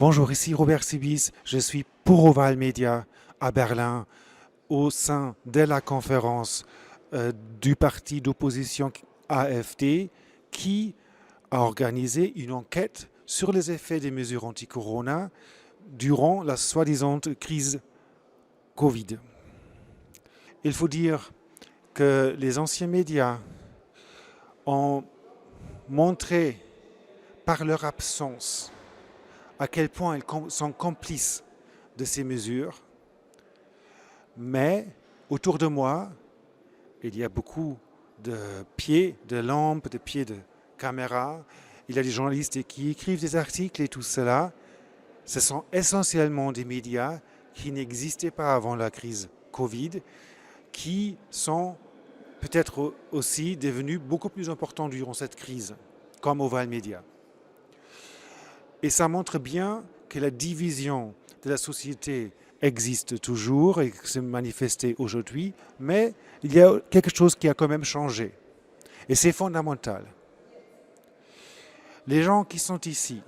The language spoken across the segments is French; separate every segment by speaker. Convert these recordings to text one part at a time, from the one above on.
Speaker 1: Bonjour, ici Robert Sibis. Je suis pour Oval Media à Berlin au sein de la conférence du parti d'opposition AfD qui a organisé une enquête sur les effets des mesures anti-corona durant la soi-disant crise Covid. Il faut dire que les anciens médias ont montré par leur absence à quel point ils sont complices de ces mesures. Mais autour de moi, il y a beaucoup de pieds de lampes, de pieds de caméras. Il y a des journalistes qui écrivent des articles et tout cela. Ce sont essentiellement des médias qui n'existaient pas avant la crise Covid, qui sont peut-être aussi devenus beaucoup plus importants durant cette crise, comme Oval Media. Et ça montre bien que la division de la société existe toujours et que c'est manifesté aujourd'hui, mais il y a quelque chose qui a quand même changé. Et c'est fondamental. Les gens qui sont ici,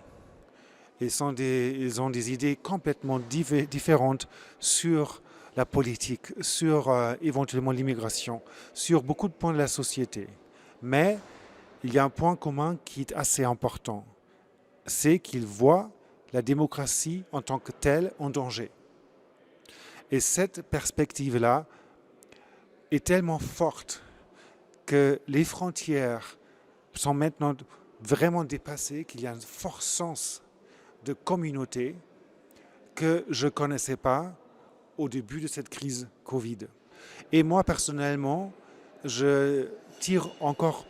Speaker 1: ils ont des idées complètement différentes sur la politique, sur éventuellement l'immigration, sur beaucoup de points de la société. Mais il y a un point commun qui est assez important. C'est qu'ils voient la démocratie en tant que telle en danger. Et cette perspective-là est tellement forte que les frontières sont maintenant vraiment dépassées, qu'il y a un fort sens de communauté que je ne connaissais pas au début de cette crise Covid. Et moi, personnellement, je tire encore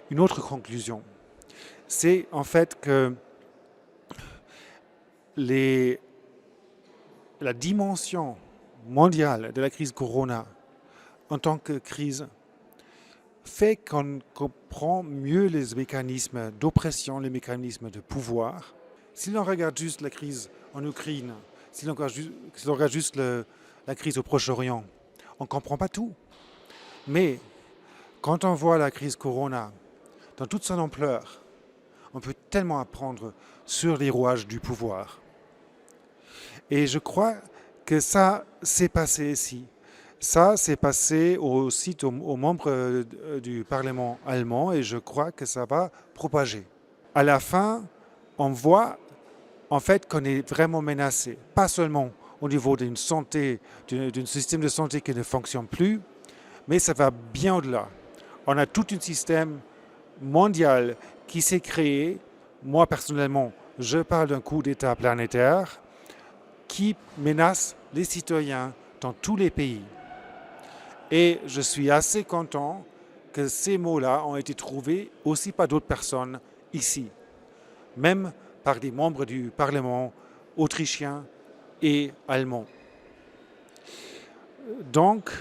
Speaker 1: une autre conclusion. C'est en fait que la dimension mondiale de la crise Corona en tant que crise fait qu'on comprend mieux les mécanismes d'oppression, les mécanismes de pouvoir. Si l'on regarde juste la crise en Ukraine, si l'on regarde juste la crise au Proche-Orient, on ne comprend pas tout. Mais quand on voit la crise Corona dans toute son ampleur, on peut tellement apprendre sur les rouages du pouvoir. Et je crois que ça s'est passé ici. Ça s'est passé aussi aux membres du Parlement allemand et je crois que ça va propager. À la fin, on voit en fait qu'on est vraiment menacé, pas seulement au niveau d'une santé, d'un système de santé qui ne fonctionne plus, mais ça va bien au-delà. On a tout un système mondial qui s'est créé. Moi, personnellement, je parle d'un coup d'État planétaire qui menace les citoyens dans tous les pays. Et je suis assez content que ces mots-là ont été trouvés aussi par d'autres personnes ici, même par des membres du Parlement autrichien et allemand. Donc,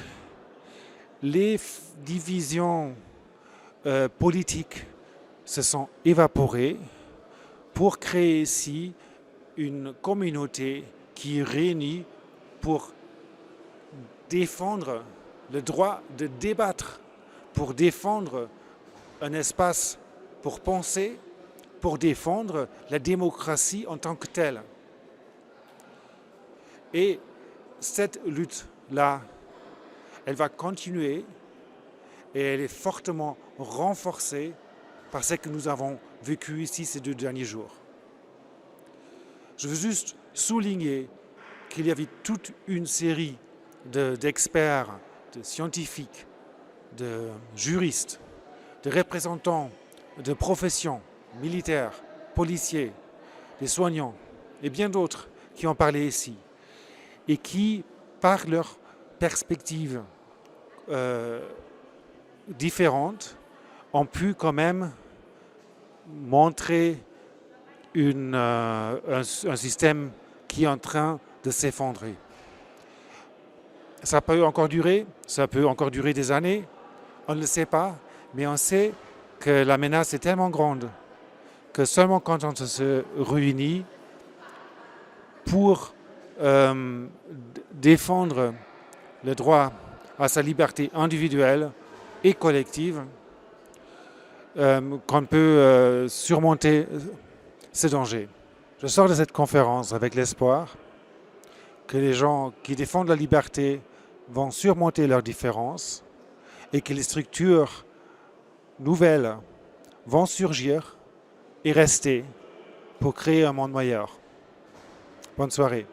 Speaker 1: les divisions politiques se sont évaporées pour créer ici une communauté qui réunit pour défendre le droit de débattre, pour défendre un espace pour penser, pour défendre la démocratie en tant que telle. Et cette lutte-là, elle va continuer et elle est fortement renforcée par ce que nous avons vécu ici ces 2 derniers jours. Je veux juste souligner qu'il y avait toute une série d'experts, de scientifiques, de juristes, de représentants de professions militaires, policiers, des soignants et bien d'autres qui ont parlé ici et qui, par leur perspective différentes, ont pu quand même montrer un système qui est en train de s'effondrer. Ça peut encore durer, ça peut encore durer des années, on ne le sait pas, mais on sait que la menace est tellement grande que seulement quand on se réunit pour défendre le droit à sa liberté individuelle et collective, qu'on peut surmonter ce danger. Je sors de cette conférence avec l'espoir que les gens qui défendent la liberté vont surmonter leurs différences et que les structures nouvelles vont surgir et rester pour créer un monde meilleur. Bonne soirée.